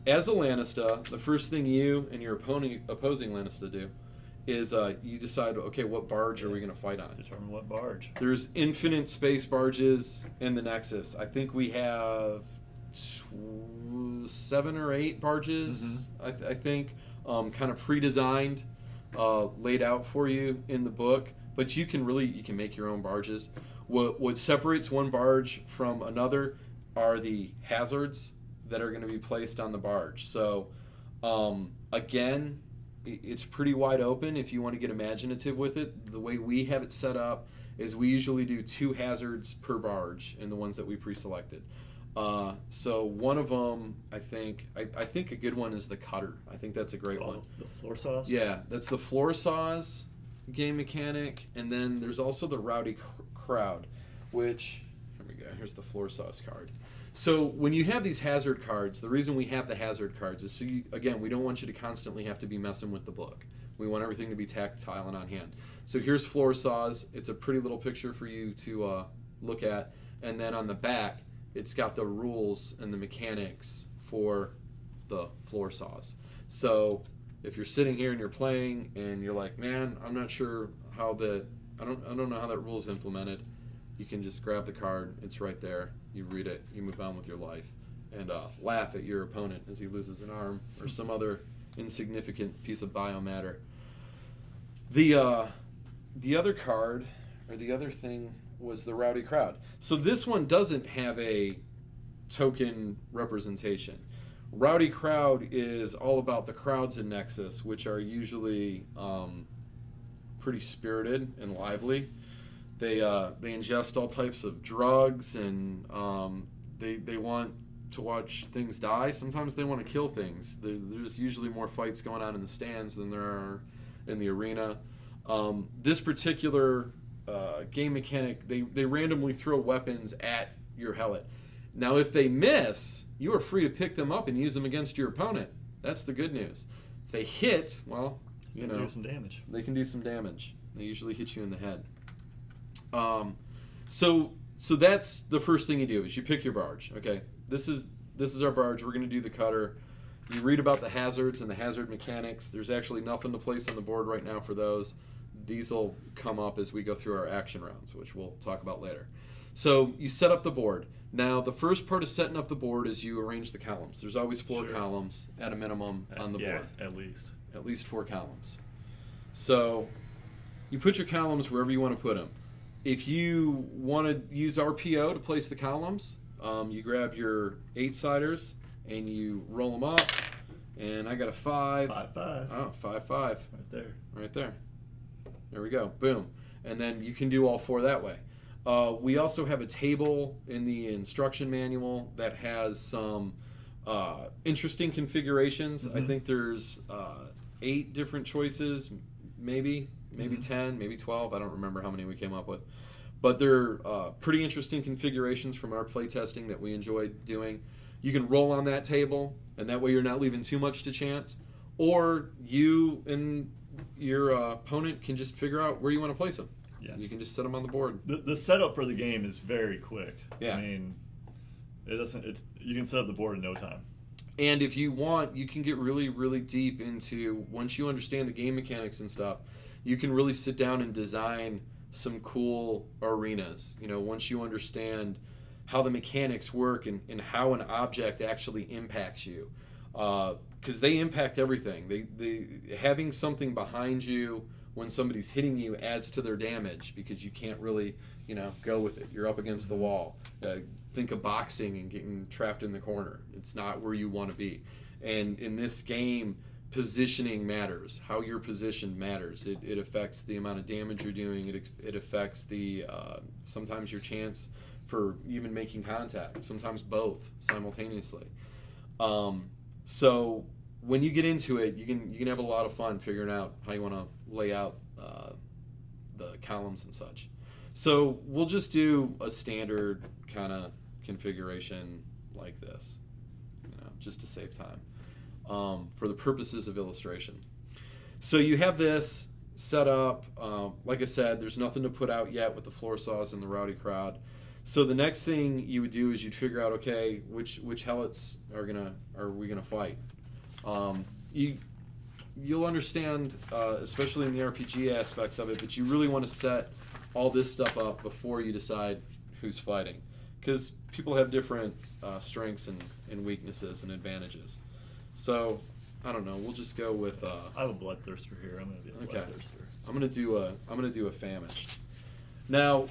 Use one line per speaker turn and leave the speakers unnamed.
As a Lanista, the first thing you and your opposing Lanista do is you decide, okay, what barge are we going to fight on?
Determine what barge.
There's infinite space barges in the Nexus. I think we have 7 or 8 barges, I think, kind of pre-designed, laid out for you in the book. But you can make your own barges. What separates one barge from another are the hazards that are going to be placed on the barge. So, again, it's pretty wide open if you want to get imaginative with it. The way we have it set up is we usually do 2 hazards per barge in the ones that we pre-selected. So one of them, I think a good one is the cutter. I think that's a great one.
The floor saws?
Yeah, that's the floor saws game mechanic. And then there's also the rowdy crowd, which, here we go, here's the floor saws card. So when you have these hazard cards, the reason we have the hazard cards is so again, we don't want you to constantly have to be messing with the book. We want everything to be tactile and on hand. So here's floor saws. It's a pretty little picture for you to look at. And then on the back, it's got the rules and the mechanics for the floor saws. So if you're sitting here and you're playing and you're like, man, I'm not sure how I don't know how that rule is implemented, you can just grab the card. It's right there. You read it. You move on with your life, and laugh at your opponent as he loses an arm or some other insignificant piece of biomatter. The other card, or the other thing, was the rowdy crowd. So this one doesn't have a token representation. Rowdy crowd is all about the crowds in Nexus, which are usually pretty spirited and lively. They ingest all types of drugs, and they want to watch things die. Sometimes they want to kill things. There's usually more fights going on in the stands than there are in the arena. This particular game mechanic, they randomly throw weapons at your helmet. Now, if they miss, you are free to pick them up and use them against your opponent. That's the good news. If they hit, well,
They can do some damage.
They can do some damage. They usually hit you in the head. So that's the first thing you do is you pick your barge. Okay, this is our barge. We're going to do the cutter. You read about the hazards and the hazard mechanics. There's actually nothing to place on the board right now for those. These will come up as we go through our action rounds, which we'll talk about later. So you set up the board. Now, the first part of setting up the board is you arrange the columns. There's always 4 columns at a minimum on the board.
At least.
At least 4 columns. So you put your columns wherever you want to put them. If you want to use RPO to place the columns, you grab your 8-siders and you roll them up. And I got a 5.
5-5.
Oh, 5-5.
Right there.
Right there. There we go. Boom. And then you can do all 4 that way. We also have a table in the instruction manual that has some interesting configurations. I think there's 8 different choices, maybe 10, maybe 12. I don't remember how many we came up with. But they're pretty interesting configurations from our play testing that we enjoyed doing. You can roll on that table, and that way you're not leaving too much to chance. Or you and your opponent can just figure out where you want to place them.
Yeah.
You can just set them on the board.
The setup for the game is very quick.
Yeah.
I mean, you can set up the board in no time.
And if you want, you can get really, really deep into, once you understand the game mechanics and stuff, you can really sit down and design some cool arenas. You know, once you understand how the mechanics work and how an object actually impacts you. Because they impact everything. They having something behind you when somebody's hitting you adds to their damage because you can't really, go with it. You're up against the wall. Think of boxing and getting trapped in the corner. It's not where you want to be. And in this game, positioning matters. How you're positioned matters. It affects the amount of damage you're doing. It affects the sometimes your chance for even making contact. Sometimes both simultaneously. So when you get into it, you can have a lot of fun figuring out how you want to lay out the columns and such. So we'll just do a standard kind of configuration like this, just to save time for the purposes of illustration. So you have this set up. Like I said, there's nothing to put out yet with the floor saws and the rowdy crowd. So the next thing you would do is you'd figure out, okay, which helots are we gonna fight? You'll understand, especially in the RPG aspects of it, but you really want to set all this stuff up before you decide who's fighting, because people have different strengths and weaknesses and advantages. So I don't know. We'll just go with.
I have a bloodthirster here. I'm gonna be a
Okay.
bloodthirster.
I'm gonna do a famished. Now